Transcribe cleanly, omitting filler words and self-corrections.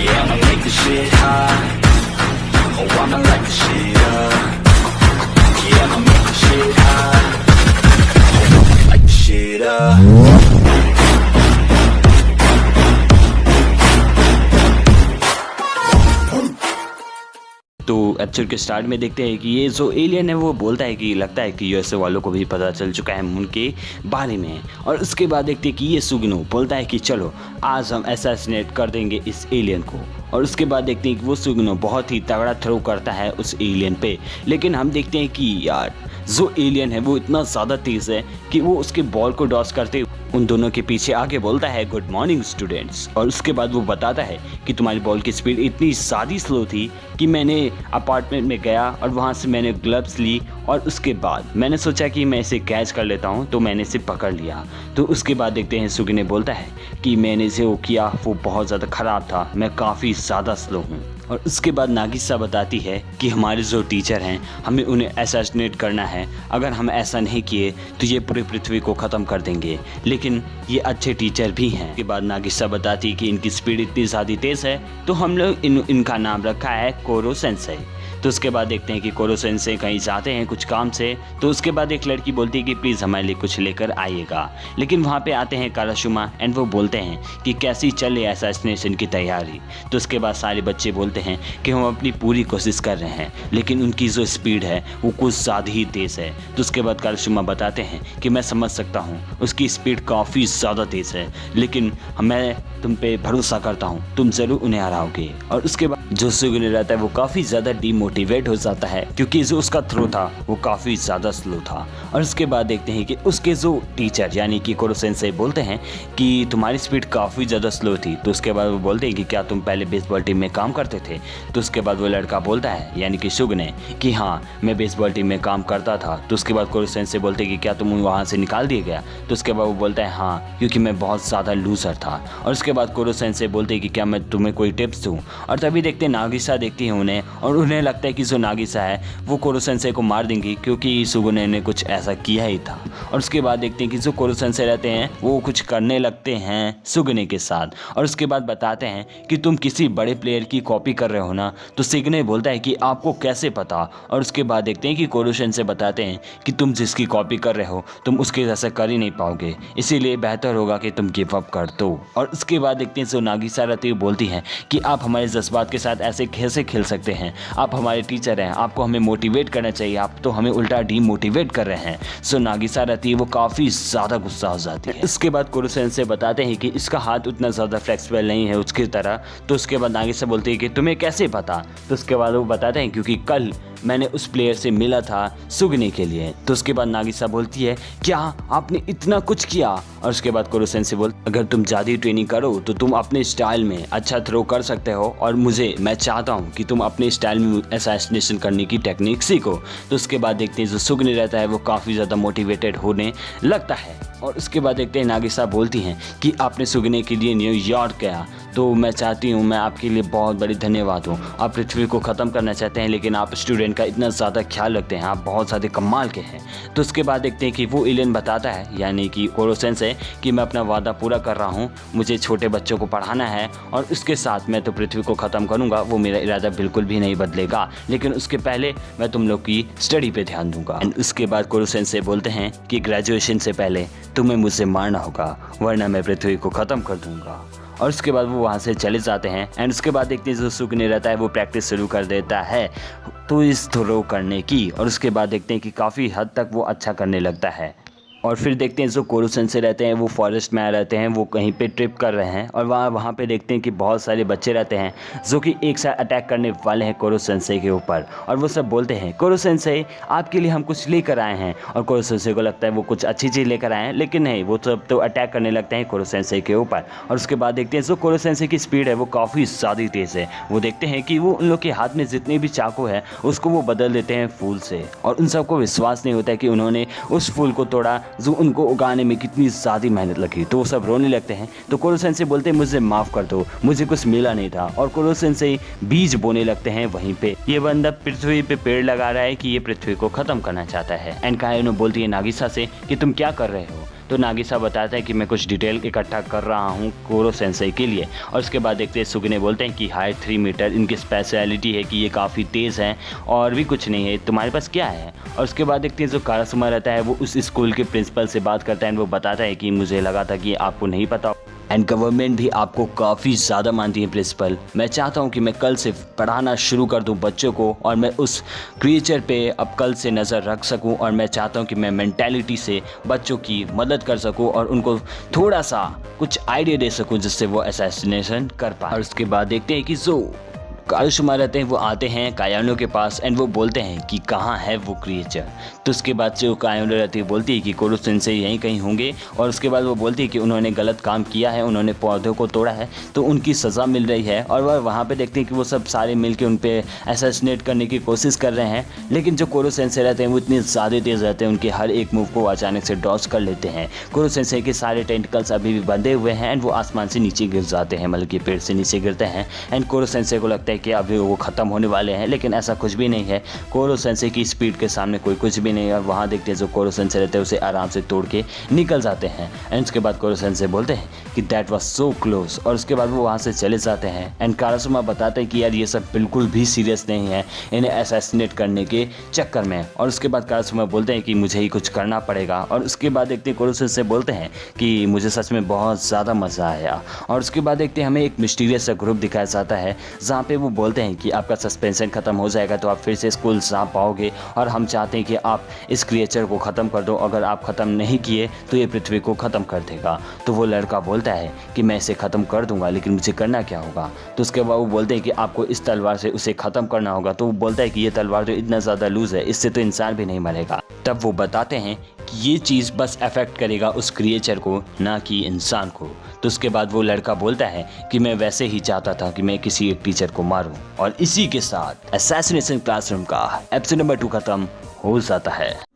Yeah, I'ma make this shit hot. Oh, I'ma light this shit up. Yeah, I'ma make this shit hot. Oh, I'ma light this shit up. तो episode के start में देखते हैं कि ये जो alien है वो बोलता है कि लगता है कि यूएसए वालों को भी पता चल चुका है मून के बारे में। और उसके बाद देखते हैं कि ये सुगिनो बोलता है कि चलो आज हम असैसिनेट कर देंगे इस एलियन को। और उसके बाद देखते हैं कि वो सुगिनो बहुत ही तगड़ा थ्रो करता है उस एलियन पे। लेकिन हम देखते हैं कि यार जो एलियन है वो इतना ज़्यादा तेज़ है कि वो उसके बॉल को डॉस करते उन दोनों के पीछे आगे बोलता है गुड मॉर्निंग स्टूडेंट्स। और उसके बाद वो बताता है कि तुम्हारी बॉल की स्पीड इतनी ज़्यादा स्लो थी कि मैंने अपार्टमेंट में गया और वहाँ से मैंने ग्लव्स ली और उसके बाद मैंने सोचा कि मैं इसे कैच कर लेता हूँ, तो मैंने इसे पकड़ लिया। तो उसके बाद देखते हैं सुगिने बोलता है कि मैंने जो किया वो बहुत ज़्यादा ख़राब था, मैं काफ़ी ज़्यादा स्लो हूँ। और उसके बाद नागिसा बताती है कि हमारे जो टीचर हैं हमें उन्हें असैसिनेट करना है, अगर हम ऐसा नहीं किए तो ये पूरी पृथ्वी को ख़त्म कर देंगे, लेकिन ये अच्छे टीचर भी हैं। उसके बाद नागिसा बताती है कि इनकी स्पीड इतनी ज़्यादा तेज़ है तो हम लोग इनका नाम रखा है कोरो सेंसेई। तो उसके बाद देखते हैं कि कोरो सेंसेई कहीं जाते हैं कुछ काम से। तो उसके बाद एक लड़की बोलती है कि प्लीज़ हमारे लिए कुछ लेकर आइएगा। लेकिन वहाँ पे आते हैं काराशुमा एंड वो बोलते हैं कि कैसी चले असैसिनेशन की तैयारी। तो उसके बाद सारे बच्चे बोलते हैं कि हम अपनी पूरी कोशिश कर रहे हैं, लेकिन उनकी जो स्पीड है वो कुछ ज़्यादा ही तेज़ है। तो उसके बाद काराशुमा बताते हैं कि मैं समझ सकता हूँ उसकी स्पीड काफ़ी ज़्यादा तेज़ है, लेकिन मैं तुम पे भरोसा करता हूँ, तुम ज़रूर उन्हें हराओगे। और उसके बाद जो सुगिने रहता है वो काफ़ी ज़्यादा डिमोटिवेट हो जाता है क्योंकि जो उसका थ्रो था वो काफ़ी ज़्यादा स्लो था। और उसके बाद देखते हैं कि उसके जो टीचर यानी कि कोरो सेंसेई बोलते हैं कि तुम्हारी स्पीड काफ़ी ज़्यादा स्लो थी। तो उसके बाद वो बोलते हैं कि क्या तुम पहले बेसबॉल टीम में काम करते थे। तो उसके बाद वो लड़का बोलता है यानी कि सुगिने कि हाँ मैं बेसबॉल टीम में काम करता था। तो उसके बाद कोरो सेंसेई बोलते हैं कि क्या तुम वहाँ से निकाल दिया गया। तो उसके बाद वो बोलता है हाँ, क्योंकि मैं बहुत ज़्यादा लूज़र था। और उसके बाद कोरो सेंसेई बोलते हैं कि क्या मैं तुम्हें कोई टिप्स दूँ। और तभी देखते हैं नागिसा देखती है उन्हें और उन्हें लगता है कि जो नागिसा है वो कोरो सेंसेई को मार देंगी क्योंकि सुगिने ने कुछ ऐसा किया ही था। और उसके बाद देखते हैं कि जो कोरो सेंसेई रहते हैं वो कुछ करने लगते हैं सुगिने के साथ। और उसके बाद बताते हैं कि तुम किसी बड़े प्लेयर की कॉपी कर रहे हो ना। तो सुगिने बोलता है कि आपको कैसे पता। और उसके बाद देखते हैं कि कोरो सेंसेई बताते हैं कि तुम जिसकी कॉपी कर रहे हो तुम उसके जैसा कर ही नहीं पाओगे, इसीलिए बेहतर होगा कि तुम गिव अप कर दो। और उसके बाद देखते हैं जो नागिसा रहती है बोलती हैं कि आप हमारे जज्बात के साथ ऐसे कैसे खेल सकते हैं, आप हमारे टीचर हैं, आपको हमें मोटिवेट करना चाहिए, आप तो हमें उल्टा डीमोटिवेट कर रहे हैं। सो नागिसा रहती है वो काफ़ी ज़्यादा गुस्सा हो जाती है। उसके बाद कोरो सेंसेई बताते हैं कि इसका हाथ उतना ज़्यादा फ्लेक्सिबल नहीं है उसकी तरह। तो उसके बाद नागिसा बोलती है कि तुम्हें कैसे पता। तो उसके बाद वो बताते हैं क्योंकि कल मैंने उस प्लेयर से मिला था सुगिने के लिए। तो उसके बाद नागिसा बोलती है क्या आपने इतना कुछ किया। और उसके बाद कोरो सेंसेई बोलती अगर तुम ज़्यादा ट्रेनिंग करो तो तुम अपने स्टाइल में अच्छा थ्रो कर सकते हो, और मैं चाहता हूँ कि तुम अपने स्टाइल में असैसिनेशन करने की टेक्निक सीखो। तो उसके बाद देखते हैं जो सुगिने रहता है वो काफ़ी ज़्यादा मोटिवेटेड होने लगता है। और उसके बाद देखते हैं नागिसा बोलती हैं कि आपने सुगिने के लिए न्यूयॉर्क गया, तो मैं चाहती हूँ मैं आपके लिए बहुत बड़ी धन्यवाद हूँ। आप पृथ्वी को ख़त्म करना चाहते हैं लेकिन आप स्टूडेंट का इतना ज़्यादा ख्याल रखते हैं, आप बहुत ज़्यादा कमाल के हैं। तो उसके बाद देखते हैं कि वो एलियन बताता है यानी कि कोरो सेंसेई कि मैं अपना वादा पूरा कर रहा हूँ, मुझे छोटे बच्चों को पढ़ाना है और उसके साथ मैं तो पृथ्वी को ख़त्म करूँगा, वो मेरा इरादा बिल्कुल भी नहीं बदलेगा, लेकिन उसके पहले मैं तुम लोग की स्टडी पे ध्यान दूंगा। एंड उसके बाद कोरो सेंसेई बोलते हैं कि ग्रेजुएशन से पहले तुम्हें मुझसे मारना होगा वरना मैं पृथ्वी को ख़त्म कर दूंगा। और उसके बाद वो वहाँ से चले जाते हैं। एंड उसके बाद देखते हैं जो सुगिने रहता है वो प्रैक्टिस शुरू कर देता है तो इस थ्रो करने की। और उसके बाद देखते हैं कि काफ़ी हद तक वो अच्छा करने लगता है। और फिर देखते हैं जो कोरो सेंसेई रहते हैं वो फॉरेस्ट में रहते हैं, वो कहीं पे ट्रिप कर रहे हैं और वहाँ पे देखते हैं कि बहुत सारे बच्चे रहते हैं जो कि एक साथ अटैक करने वाले हैं कोरो सेंसेई के ऊपर। और वो सब बोलते हैं कोरो सेंसेई आपके लिए हम कुछ लेकर आए हैं। और कोरो सेंसेई को लगता है वो कुछ अच्छी चीज़ लेकर आए हैं, लेकिन नहीं, वो सब तो अटैक करने लगते हैं कोरो सेंसेई के ऊपर। और उसके बाद देखते हैं जो कोरो सेंसेई की स्पीड है वो काफ़ी ज़्यादा तेज़ है। वो देखते हैं कि वो उन लोग के हाथ में जितने भी चाकू है उसको वो बदल देते हैं फूल से। और उन सबको विश्वास नहीं होता है कि उन्होंने उस फूल को तोड़ा जो उनको उगाने में कितनी ज़्यादा मेहनत लगी। तो वो सब रोने लगते हैं। तो कोरो सेंसेई बोलते हैं मुझे माफ़ कर दो, मुझे कुछ मिला नहीं था। और कोरो सेंसेई बीज बोने लगते हैं वहीं पे। ये बंदा पृथ्वी पे पेड़ लगा रहा है कि ये पृथ्वी को ख़त्म करना चाहता है। एंड काइनो बोलती है नागिसा से कि तुम क्या कर रहे हो। तो नागिसा बताता है कि मैं कुछ डिटेल इकट्ठा कर रहा हूँ कोरो सेंसेई के लिए। और उसके बाद देखते हैं सुगिने बोलते हैं कि हाइट 3 मीटर, इनकी स्पेशलिटी है कि ये काफ़ी तेज़ हैं और भी कुछ नहीं है, तुम्हारे पास क्या है। और उसके बाद देखते हैं जो कारासुमा रहता है वो उस स्कूल के प्रिंसिपल से बात करता है। वो बताता है कि मुझे लगा था कि आपको नहीं पता एंड गवर्नमेंट भी आपको काफ़ी ज़्यादा मानती है प्रिंसिपल। मैं चाहता हूँ कि मैं कल से पढ़ाना शुरू कर दूँ बच्चों को और मैं उस क्रिएचर पे अब कल से नज़र रख सकूँ। और मैं चाहता हूँ कि मैं मेंटालिटी से बच्चों की मदद कर सकूँ और उनको थोड़ा सा कुछ आइडिया दे सकूँ जिससे वो असैसिनेशन कर पाए। और उसके बाद देखते हैं कि जो कारासुमा रहते हैं वो आते हैं कायानो के पास एंड वो बोलते हैं कि कहाँ है वो क्रिएचर। तो उसके बाद से वो कायानो रहती है बोलती है कि कोरो सेंसेई यहीं कहीं होंगे। और उसके बाद वो बोलती है कि उन्होंने गलत काम किया है, उन्होंने पौधों को तोड़ा है तो उनकी सज़ा मिल रही है। और वह वहाँ पे देखते हैं कि वो सब सारे मिल के उन पर असैसिनेट करने की कोशिश कर रहे हैं। लेकिन जो कोरो सेंसेई रहते हैं वो इतने ज़्यादा तेज़ रहते हैं, उनके हर एक मूव को अचानक से डॉज कर लेते हैं। कोरो सेंसेई के सारे टेंटिकल्स अभी भी बंधे हुए हैं एंड वो आसमान से नीचे गिर जाते हैं, मतलब कि पेड़ से नीचे गिरते हैं। एंड कोरो सेंसेई को लगता है कि अभी वो ख़त्म होने वाले हैं, लेकिन ऐसा कुछ भी नहीं है। कोरो सेंसेई की स्पीड के सामने कोई कुछ भी नहीं है। और वहाँ देखते हैं जो कोरो सेंसेई रहते हैं उसे आराम से तोड़ के निकल जाते हैं। एंड उसके बाद कोरो सेंसेई बोलते हैं कि दैट वाज सो क्लोज। और उसके बाद वो वहाँ से चले जाते हैं। एंड कारासुमा बताते हैं कि यार ये सब बिल्कुल भी सीरियस नहीं है इन्हें असैसिनेट करने के चक्कर में। और उसके बाद कारासुमा बोलते हैं कि मुझे ही कुछ करना पड़ेगा। और उसके बाद देखते हैं कोरो सेंसेई बोलते हैं कि मुझे सच में बहुत ज़्यादा मज़ा आया। और उसके बाद देखते हैं हमें एक मिस्टीरियस सा ग्रुप दिखाया जाता है जहाँ पे वो बोलते हैं कि आपका सस्पेंशन ख़त्म हो जाएगा तो आप फिर से स्कूल जा पाओगे और हम चाहते हैं कि आप इस क्रिएचर को ख़त्म कर दो, अगर आप ख़त्म नहीं किए तो ये पृथ्वी को ख़त्म कर देगा। तो वो लड़का बोलता है कि मैं इसे ख़त्म कर दूंगा लेकिन मुझे करना क्या होगा। तो उसके बाद वो बोलते हैं कि आपको इस तलवार से उसे ख़त्म करना होगा। तो वो बोलता है कि ये तलवार तो इतना ज़्यादा लूज़ है, इससे तो इंसान भी नहीं मरेगा। तब वो बताते हैं कि ये चीज़ बस अफेक्ट करेगा उस क्रिएचर को, ना कि इंसान को। तो उसके बाद वो लड़का बोलता है कि मैं वैसे ही चाहता था कि मैं किसी एक टीचर को मारूं। और इसी के साथ असैसिनेशन क्लासरूम का एपिसोड नंबर 2 खत्म हो जाता है।